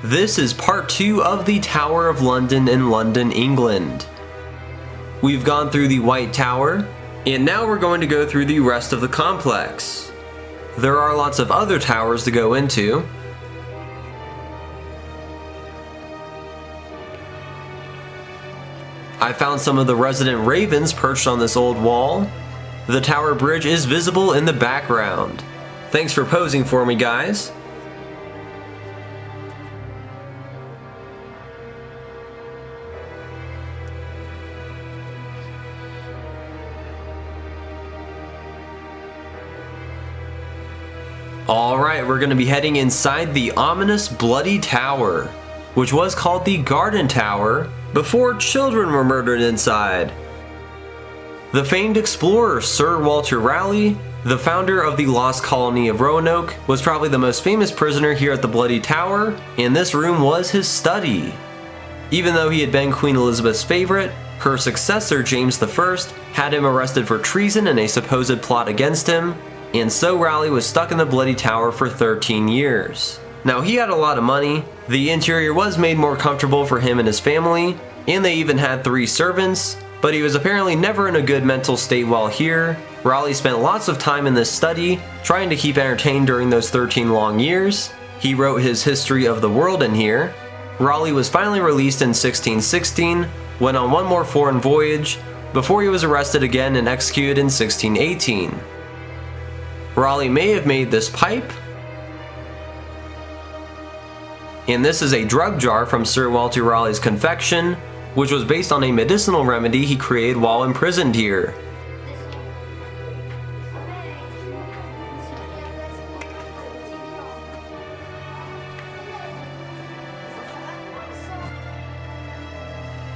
This is part 2 of the Tower of London in London, England. We've gone through the White Tower, and now we're going to go through the rest of the complex. There are lots of other towers to go into. I found some of the resident ravens perched on this old wall. The tower bridge is visible in the background. Thanks for posing for me, guys. Alright, we're going to be heading inside the ominous Bloody Tower, which was called the Garden Tower before children were murdered inside. The famed explorer Sir Walter Raleigh, the founder of the lost colony of Roanoke, was probably the most famous prisoner here at the Bloody Tower, and this room was his study. Even though he had been Queen Elizabeth's favorite, her successor James I had him arrested for treason and a supposed plot against him, and so Raleigh was stuck in the Bloody Tower for 13 years. Now, he had a lot of money, the interior was made more comfortable for him and his family, and they even had 3 servants, but he was apparently never in a good mental state while here. Raleigh spent lots of time in this study, trying to keep entertained during those 13 long years. He wrote his history of the world in here. Raleigh was finally released in 1616, went on one more foreign voyage, before he was arrested again and executed in 1618. Raleigh may have made this pipe, and this is a drug jar from Sir Walter Raleigh's confection, which was based on a medicinal remedy he created while imprisoned here.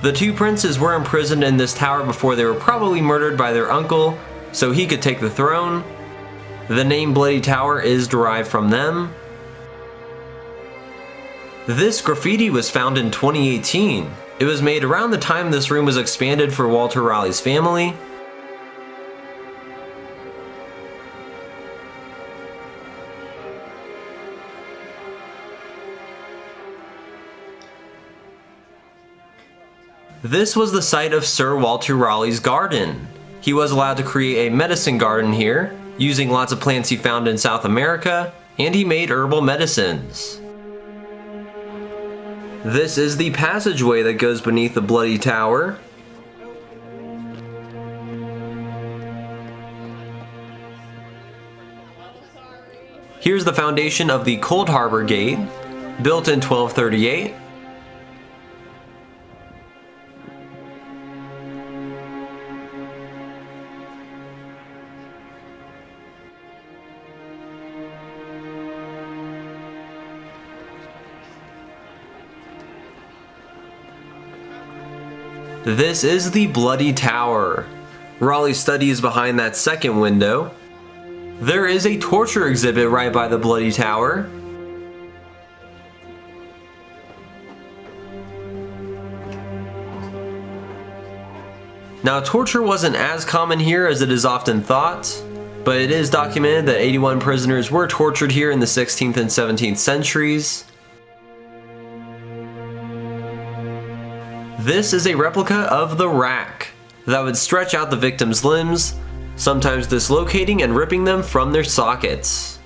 The 2 princes were imprisoned in this tower before they were probably murdered by their uncle, so he could take the throne. The name Bloody Tower is derived from them. This graffiti was found in 2018. It was made around the time this room was expanded for Walter Raleigh's family. This was the site of Sir Walter Raleigh's garden. He was allowed to create a medicine garden here, using lots of plants he found in South America, and he made herbal medicines. This is the passageway that goes beneath the Bloody Tower. Here's the foundation of the Cold Harbor Gate, built in 1238. This is the Bloody Tower. Raleigh's study is behind that second window. There is a torture exhibit right by the Bloody Tower. Now, torture wasn't as common here as it is often thought, but it is documented that 81 prisoners were tortured here in the 16th and 17th centuries. This is a replica of the rack that would stretch out the victim's limbs, sometimes dislocating and ripping them from their sockets.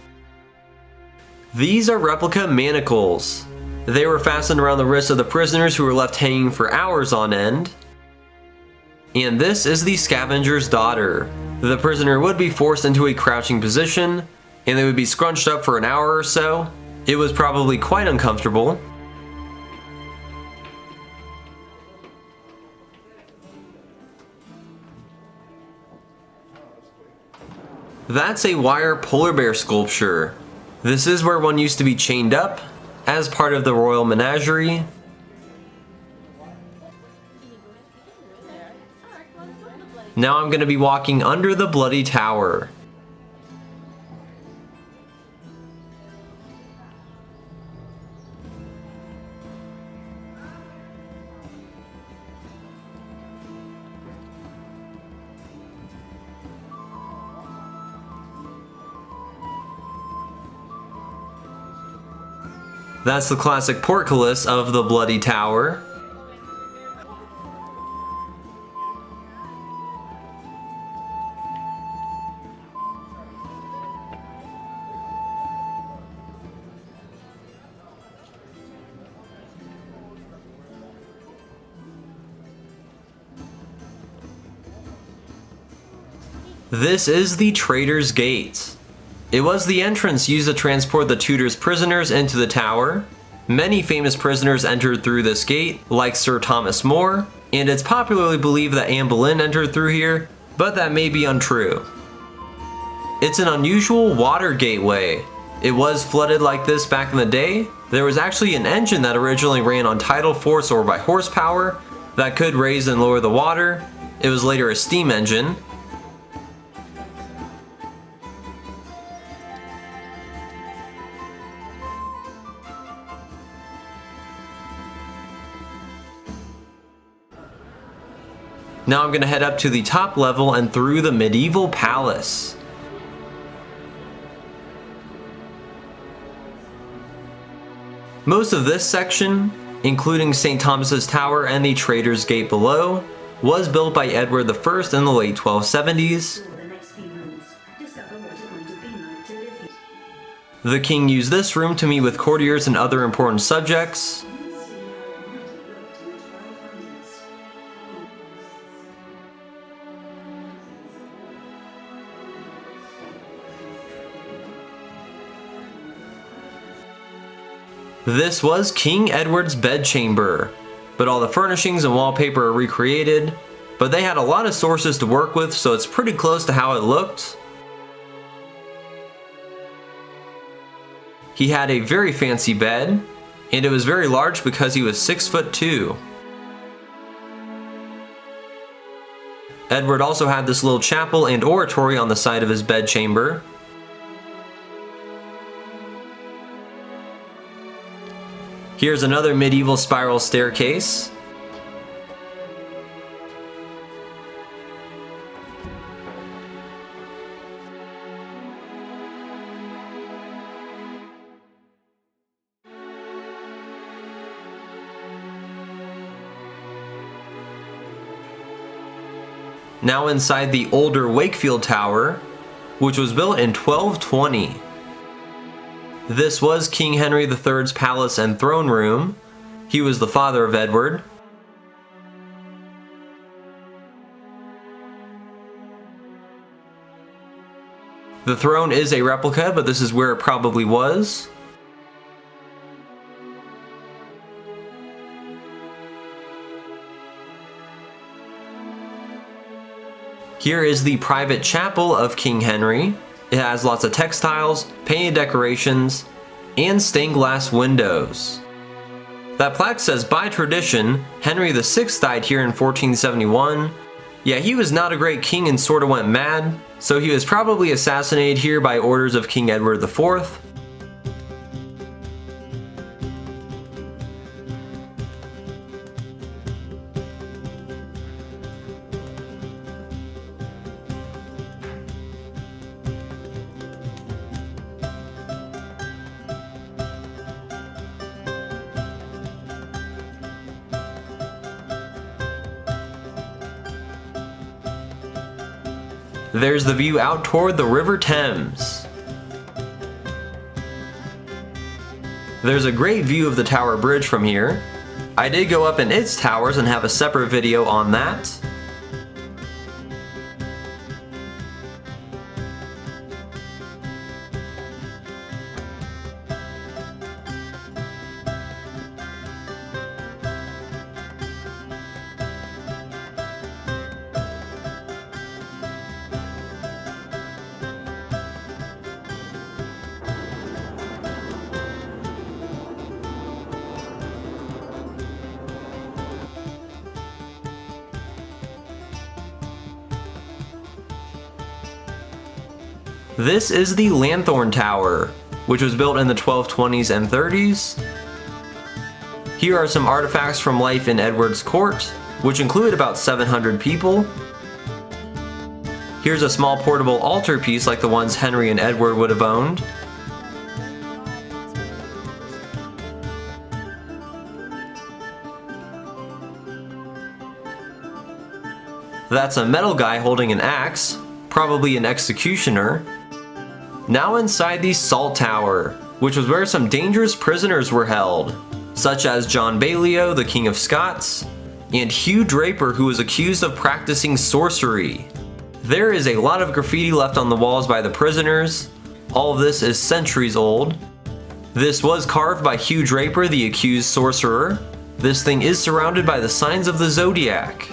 These are replica manacles. They were fastened around the wrists of the prisoners who were left hanging for hours on end. And this is the scavenger's daughter. The prisoner would be forced into a crouching position, and they would be scrunched up for an hour or so. It was probably quite uncomfortable. That's a wire polar bear sculpture. This is where one used to be chained up as part of the royal menagerie. Now I'm going to be walking under the Bloody Tower. That's the classic portcullis of the Bloody Tower. This is the Traitor's Gate. It was the entrance used to transport the Tudors' prisoners into the tower. Many famous prisoners entered through this gate, like Sir Thomas More, and it's popularly believed that Anne Boleyn entered through here, but that may be untrue. It's an unusual water gateway. It was flooded like this back in the day. There was actually an engine that originally ran on tidal force or by horsepower that could raise and lower the water. It was later a steam engine. Now I'm going to head up to the top level and through the medieval palace. Most of this section, including St. Thomas's Tower and the Traitor's Gate below, was built by Edward I in the late 1270s. The king used this room to meet with courtiers and other important subjects. This was King Edward's bedchamber, but all the furnishings and wallpaper are recreated, but they had a lot of sources to work with, so it's pretty close to how it looked. He had a very fancy bed, and it was very large because he was 6'2". Edward also had this little chapel and oratory on the side of his bedchamber. Here's another medieval spiral staircase. Now inside the older Wakefield Tower, which was built in 1220. This was King Henry III's palace and throne room. He was the father of Edward. The throne is a replica, but this is where it probably was. Here is the private chapel of King Henry. It has lots of textiles, painted decorations, and stained glass windows. That plaque says, by tradition, Henry VI died here in 1471. Yeah, he was not a great king and sorta went mad, so he was probably assassinated here by orders of King Edward IV. There's the view out toward the River Thames. There's a great view of the Tower Bridge from here. I did go up in its towers and have a separate video on that. This is the Lanthorn Tower, which was built in the 1220s and 30s. Here are some artifacts from life in Edward's court, which include about 700 people. Here's a small portable altarpiece like the ones Henry and Edward would have owned. That's a metal guy holding an axe, probably an executioner. Now inside the Salt Tower, which was where some dangerous prisoners were held, such as John Balliol, the King of Scots, and Hugh Draper, who was accused of practicing sorcery. There is a lot of graffiti left on the walls by the prisoners. All of this is centuries old. This was carved by Hugh Draper, the accused sorcerer. This thing is surrounded by the signs of the zodiac.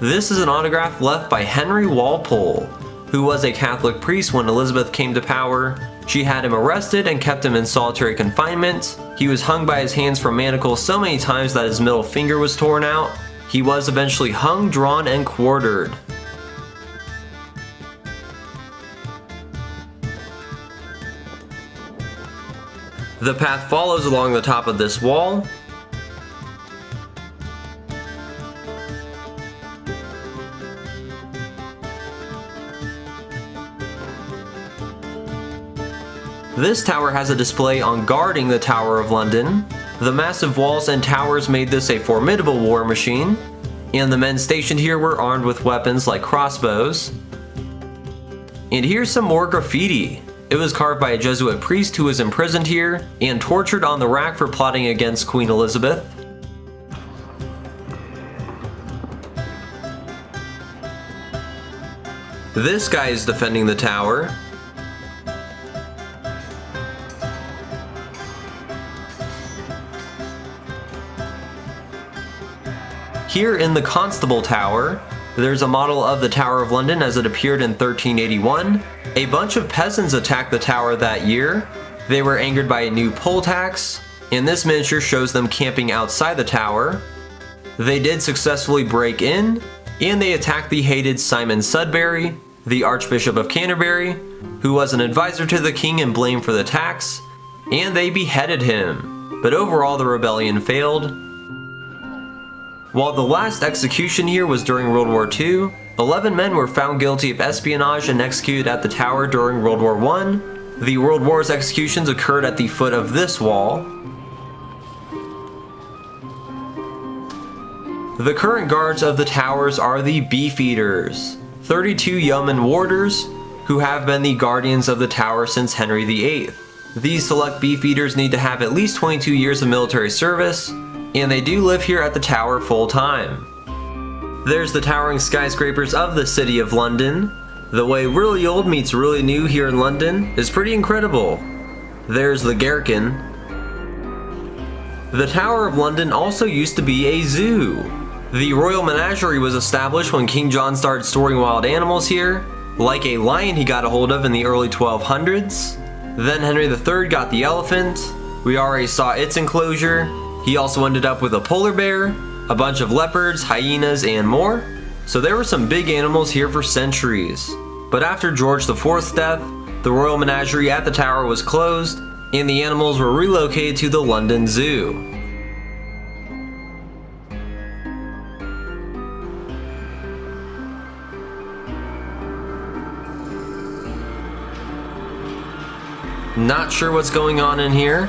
This is an autograph left by Henry Walpole, who was a Catholic priest when Elizabeth came to power. She had him arrested and kept him in solitary confinement. He was hung by his hands from manacles so many times that his middle finger was torn out. He was eventually hung, drawn, and quartered. The path follows along the top of this wall. This tower has a display on guarding the Tower of London. The massive walls and towers made this a formidable war machine, and the men stationed here were armed with weapons like crossbows. And here's some more graffiti. It was carved by a Jesuit priest who was imprisoned here and tortured on the rack for plotting against Queen Elizabeth. This guy is defending the tower. Here in the Constable Tower, there's a model of the Tower of London as it appeared in 1381. A bunch of peasants attacked the tower that year. They were angered by a new poll tax, and this miniature shows them camping outside the tower. They did successfully break in, and they attacked the hated Simon Sudbury, the Archbishop of Canterbury, who was an advisor to the king and blamed for the tax, and they beheaded him. But overall the rebellion failed. While the last execution here was during World War II, 11 men were found guilty of espionage and executed at the tower during World War I. The World War's executions occurred at the foot of this wall. The current guards of the towers are the Beefeaters, 32 yeoman warders who have been the guardians of the tower since Henry VIII. These select Beefeaters need to have at least 22 years of military service, and they do live here at the tower full time. There's the towering skyscrapers of the City of London. The way really old meets really new here in London is pretty incredible. There's the Gherkin. The Tower of London also used to be a zoo. The Royal Menagerie was established when King John started storing wild animals here, like a lion he got a hold of in the early 1200s. Then Henry III got the elephant. We already saw its enclosure. He also ended up with a polar bear, a bunch of leopards, hyenas, and more. So there were some big animals here for centuries. But after George IV's death, the Royal Menagerie at the tower was closed, and the animals were relocated to the London Zoo. Not sure what's going on in here.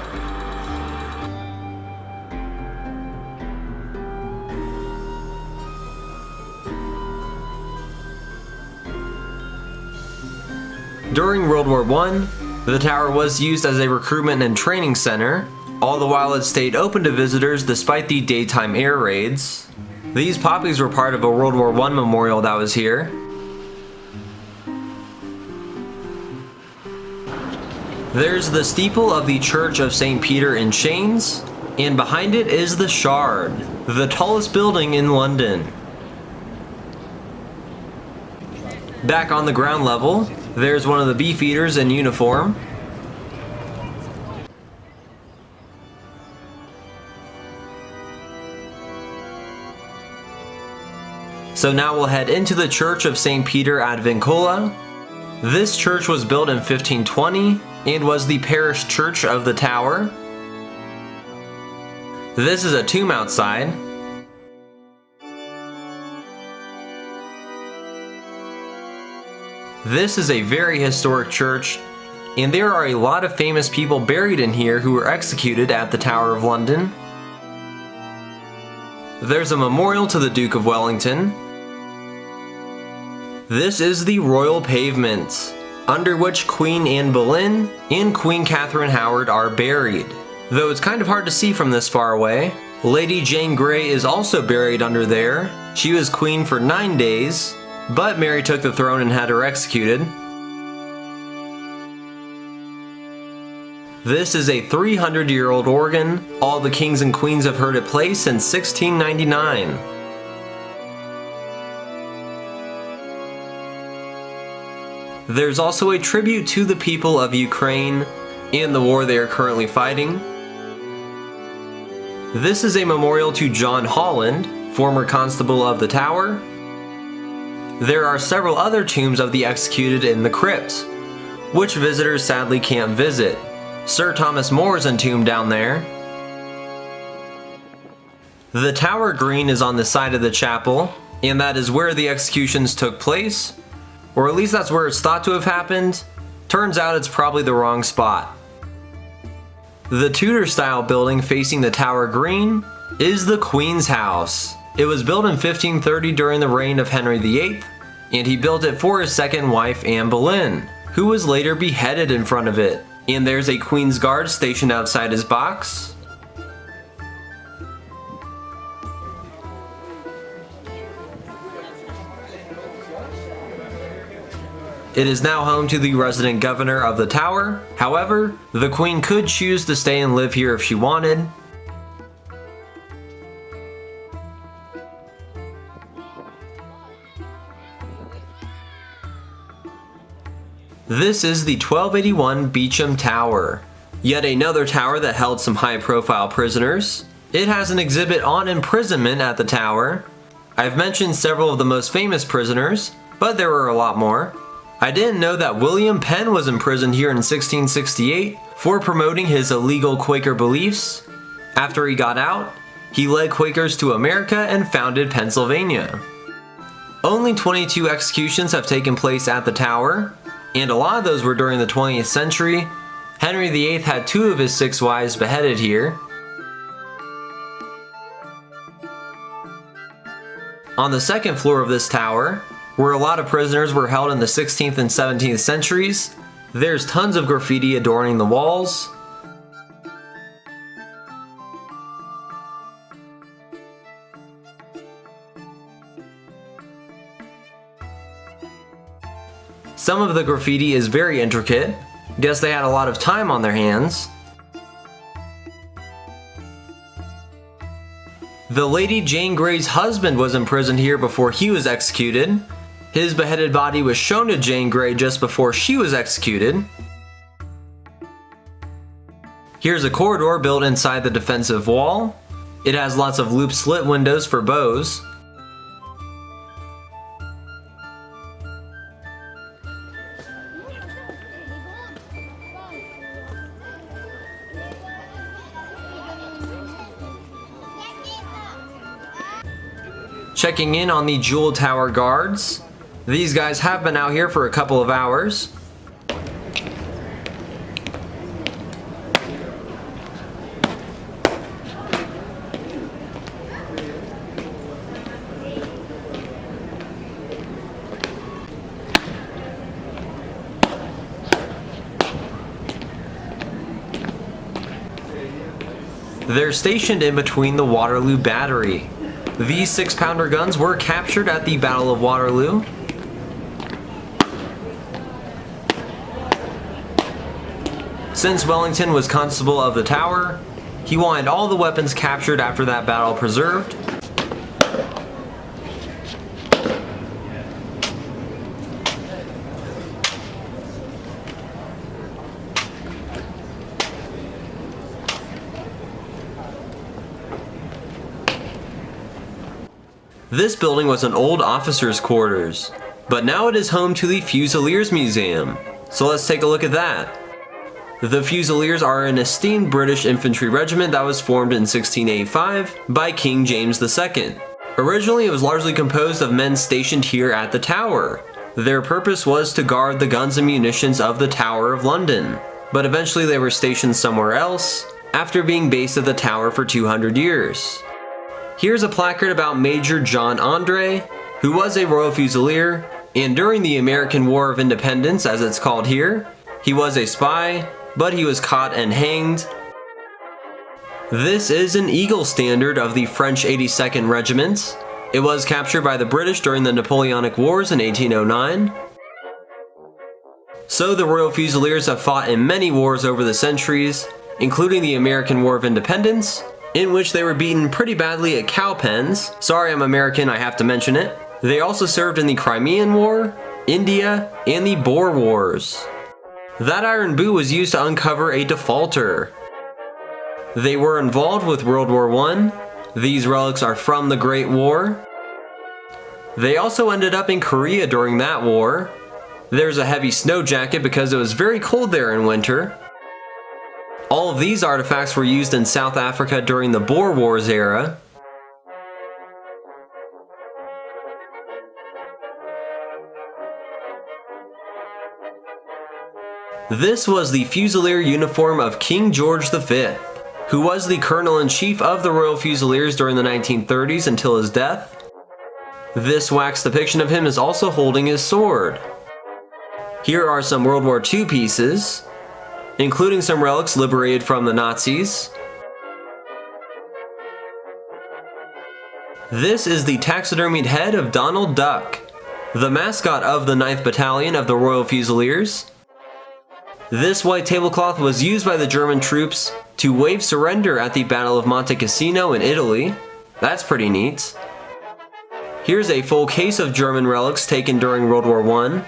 During World War I, the tower was used as a recruitment and training center, all the while it stayed open to visitors despite the daytime air raids. These poppies were part of a World War I memorial that was here. There's the steeple of the Church of St. Peter in Chains, and behind it is the Shard, the tallest building in London. Back on the ground level, there's one of the Beefeaters in uniform. So now we'll head into the Church of St. Peter at Vincula. This church was built in 1520 and was the parish church of the tower. This is a tomb outside. This is a very historic church, and there are a lot of famous people buried in here who were executed at the Tower of London. There's a memorial to the Duke of Wellington. This is the royal pavement, under which Queen Anne Boleyn and Queen Catherine Howard are buried. Though it's kind of hard to see from this far away, Lady Jane Grey is also buried under there. She was queen for 9 days, but Mary took the throne and had her executed. This is a 300-year-old organ. All the kings and queens have heard it play since 1699. There's also a tribute to the people of Ukraine and the war they are currently fighting. This is a memorial to John Holland, former constable of the Tower. There are several other tombs of the executed in the crypt, which visitors sadly can't visit. Sir Thomas More is entombed down there. The Tower Green is on the side of the chapel, and that is where the executions took place, or at least that's where it's thought to have happened. Turns out it's probably the wrong spot. The Tudor-style building facing the Tower Green is the Queen's House. It was built in 1530 during the reign of Henry VIII, and he built it for his second wife, Anne Boleyn, who was later beheaded in front of it. And there's a Queen's Guard stationed outside his box. It is now home to the resident governor of the Tower. However, the Queen could choose to stay and live here if she wanted. This is the 1281 Beauchamp Tower, yet another tower that held some high-profile prisoners. It has an exhibit on imprisonment at the tower. I've mentioned several of the most famous prisoners, but there were a lot more. I didn't know that William Penn was imprisoned here in 1668 for promoting his illegal Quaker beliefs. After he got out, he led Quakers to America and founded Pennsylvania. Only 22 executions have taken place at the tower, and a lot of those were during the 20th century. Henry VIII had 2 of his 6 wives beheaded here. On the second floor of this tower, where a lot of prisoners were held in the 16th and 17th centuries, there's tons of graffiti adorning the walls. Some of the graffiti is very intricate. Guess they had a lot of time on their hands. The Lady Jane Grey's husband was imprisoned here before he was executed. His beheaded body was shown to Jane Grey just before she was executed. Here's a corridor built inside the defensive wall. It has lots of loop slit windows for bows. Checking in on the Jewel Tower guards. These guys have been out here for a couple of hours. They're stationed in between the Waterloo Battery. These 6-pounder guns were captured at the Battle of Waterloo. Since Wellington was constable of the Tower, he wanted all the weapons captured after that battle preserved. This building was an old officers' quarters, but now it is home to the Fusiliers Museum. So let's take a look at that. The Fusiliers are an esteemed British infantry regiment that was formed in 1685 by King James II. Originally, it was largely composed of men stationed here at the Tower. Their purpose was to guard the guns and munitions of the Tower of London, but eventually they were stationed somewhere else after being based at the Tower for 200 years. Here's a placard about Major John Andre, who was a Royal Fusilier And during the American War of Independence, as it's called here, he was a spy, but he was caught and hanged. This is an Eagle standard of the French 82nd Regiment. It was captured by the British during the Napoleonic Wars in 1809. So the Royal Fusiliers have fought in many wars over the centuries, including the American War of Independence, in which they were beaten pretty badly at cow pens. Sorry, I'm American, I have to mention it. They also served in the Crimean War, India, and the Boer Wars. That iron boot was used to uncover a defaulter. They were involved with World War I. These relics are from the Great War. They also ended up in Korea during that war. There's a heavy snow jacket because it was very cold there in winter. All of these artifacts were used in South Africa during the Boer Wars era. This was the Fusilier uniform of King George V, who was the Colonel-in-Chief of the Royal Fusiliers during the 1930s until his death. This wax depiction of him is also holding his sword. Here are some World War II pieces, including some relics liberated from the Nazis. This is the taxidermied head of Donald Duck, the mascot of the 9th Battalion of the Royal Fusiliers. This white tablecloth was used by the German troops to wave surrender at the Battle of Monte Cassino in Italy. That's pretty neat. Here's a full case of German relics taken during World War I.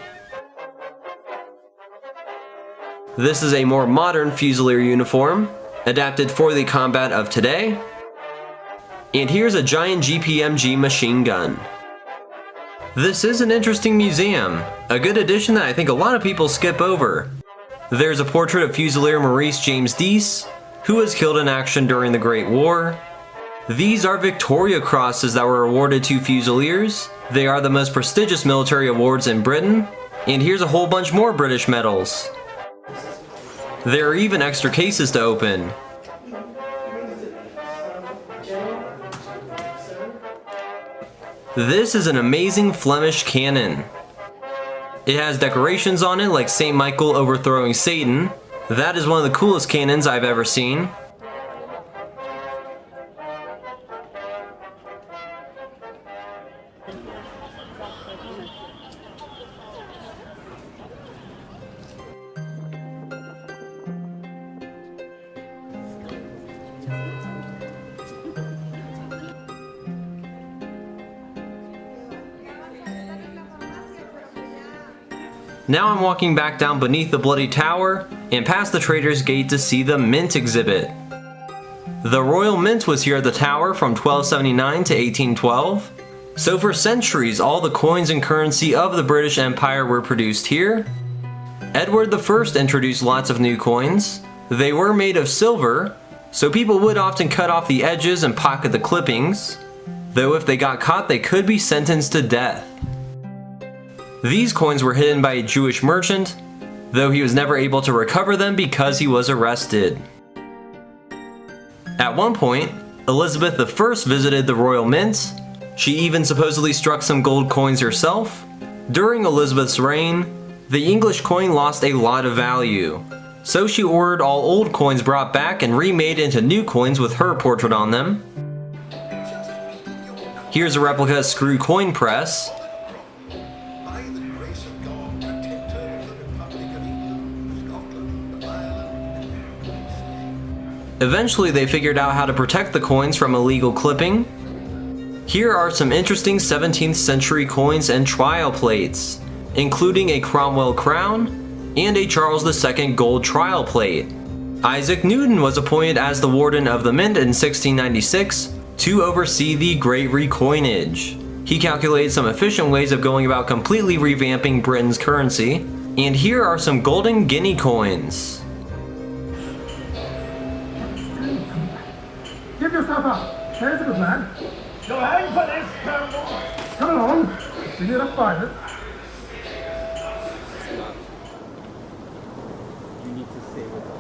This is a more modern Fusilier uniform, adapted for the combat of today. And here's a giant GPMG machine gun. This is an interesting museum, a good addition that I think a lot of people skip over. There's a portrait of Fusilier Maurice James Dease, who was killed in action during the Great War. These are Victoria Crosses that were awarded to Fusiliers. They are the most prestigious military awards in Britain. And here's a whole bunch more British medals. There are even extra cases to open. This is an amazing Flemish cannon. It has decorations on it like St. Michael overthrowing Satan. That is one of the coolest cannons I've ever seen. Now I'm walking back down beneath the Bloody Tower and past the Traitor's Gate to see the Mint exhibit. The Royal Mint was here at the tower from 1279 to 1812. So for centuries, all the coins and currency of the British Empire were produced here. Edward I introduced lots of new coins. They were made of silver, so people would often cut off the edges and pocket the clippings, though if they got caught they could be sentenced to death. These coins were hidden by a Jewish merchant, though he was never able to recover them because he was arrested. At one point, Elizabeth I visited the Royal Mint. She even supposedly struck some gold coins herself. During Elizabeth's reign, the English coin lost a lot of value, so she ordered all old coins brought back and remade into new coins with her portrait on them. Here's a replica screw coin press. Eventually they figured out how to protect the coins from illegal clipping. Here are some interesting 17th century coins and trial plates, including a Cromwell crown and a Charles II gold trial plate. Isaac Newton was appointed as the warden of the Mint in 1696 to oversee the Great Recoinage. He calculated some efficient ways of going about completely revamping Britain's currency, and here are some golden guinea coins. Give yourself up. There's a good man. Go ahead for this. Come along. We need a fighter. You need to stay with us.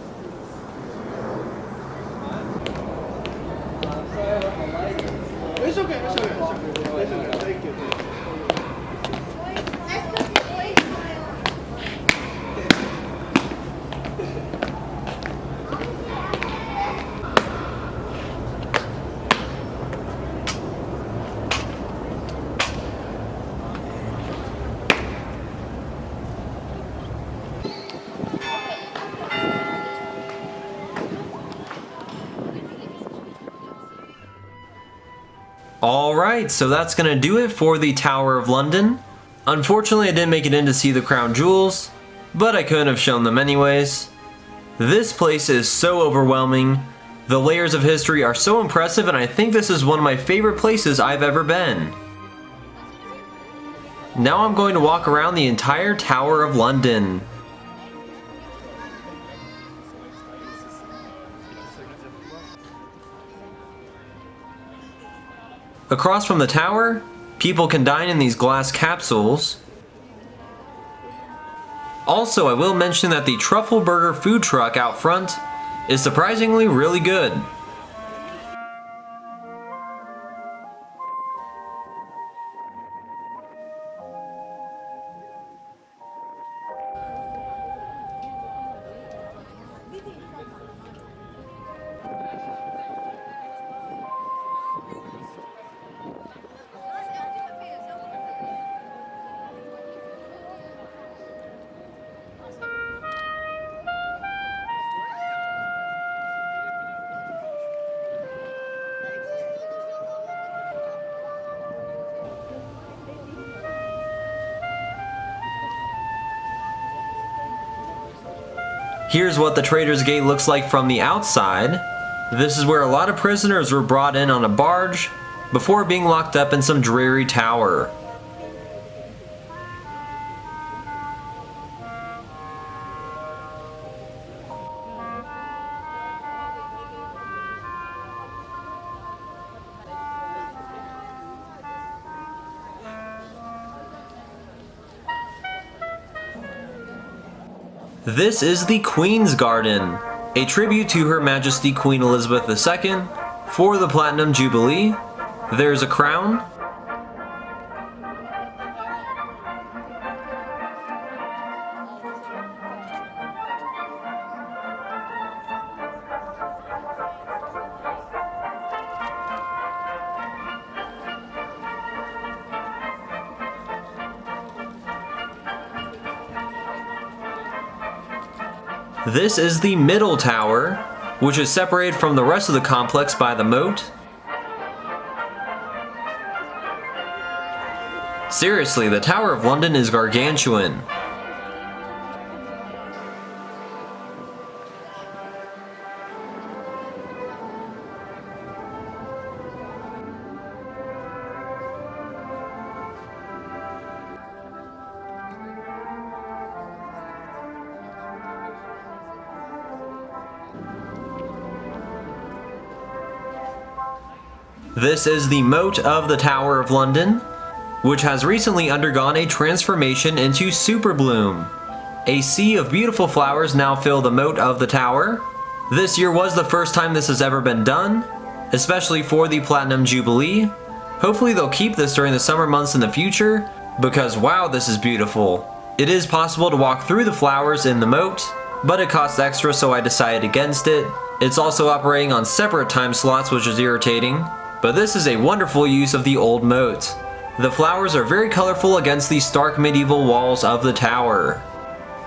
It's okay. Thank you. Alright, so that's gonna do it for the Tower of London. Unfortunately, I didn't make it in to see the crown jewels, but I couldn't have shown them anyways. This place is so overwhelming. The layers of history are so impressive, and I think this is one of my favorite places I've ever been. Now I'm going to walk around the entire Tower of London. Across from the tower, people can dine in these glass capsules. Also, I will mention that the truffle burger food truck out front is surprisingly really good. Here's what the Traitor's Gate looks like from the outside. This is where a lot of prisoners were brought in on a barge before being locked up in some dreary tower. This is the Queen's Garden, a tribute to Her Majesty Queen Elizabeth II for the Platinum Jubilee. There's a crown. This is the middle tower, which is separated from the rest of the complex by the moat. Seriously, the Tower of London is gargantuan. This is the moat of the Tower of London, which has recently undergone a transformation into Super Bloom. A sea of beautiful flowers now fill the moat of the tower. This year was the first time this has ever been done, especially for the Platinum Jubilee. Hopefully they'll keep this during the summer months in the future, because wow, this is beautiful. It is possible to walk through the flowers in the moat, but it costs extra, so I decided against it. It's also operating on separate time slots, which is irritating, but this is a wonderful use of the old moat. The flowers are very colorful against the stark medieval walls of the tower.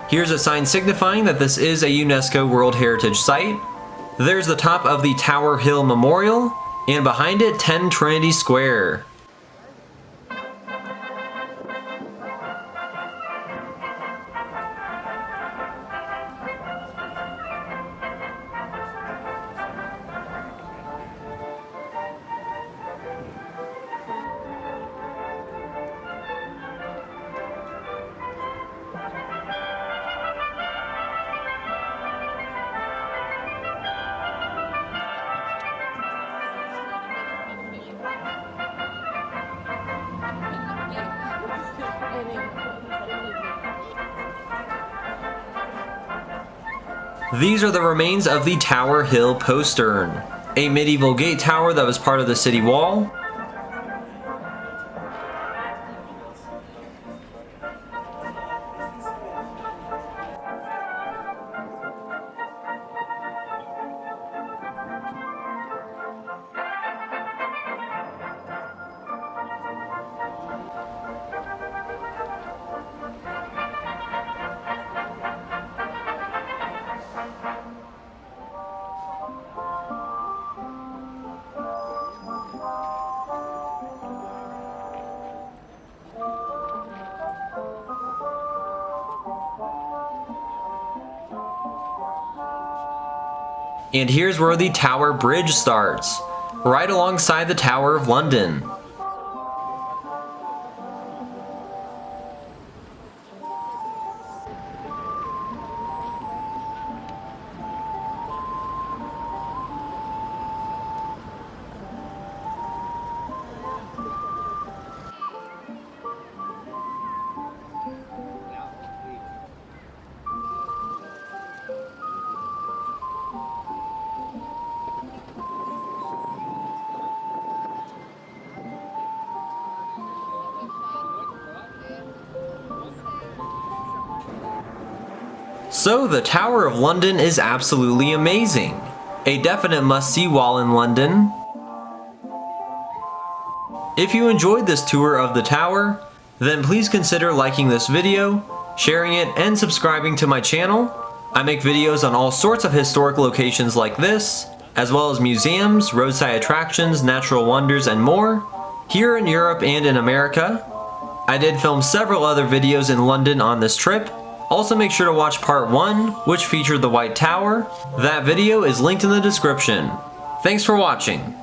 Here's a sign signifying that this is a UNESCO World Heritage Site. There's the top of the Tower Hill Memorial, and behind it 10 Trinity Square. These are the remains of the Tower Hill postern, a medieval gate tower that was part of the city wall. And here's where the Tower Bridge starts, right alongside the Tower of London. So the Tower of London is absolutely amazing. A definite must-see while in London. If you enjoyed this tour of the tower, then please consider liking this video, sharing it, and subscribing to my channel. I make videos on all sorts of historic locations like this, as well as museums, roadside attractions, natural wonders, and more, here in Europe and in America. I did film several other videos in London on this trip. Also make sure to watch part 1, which featured the White Tower. That video is linked in the description. Thanks for watching.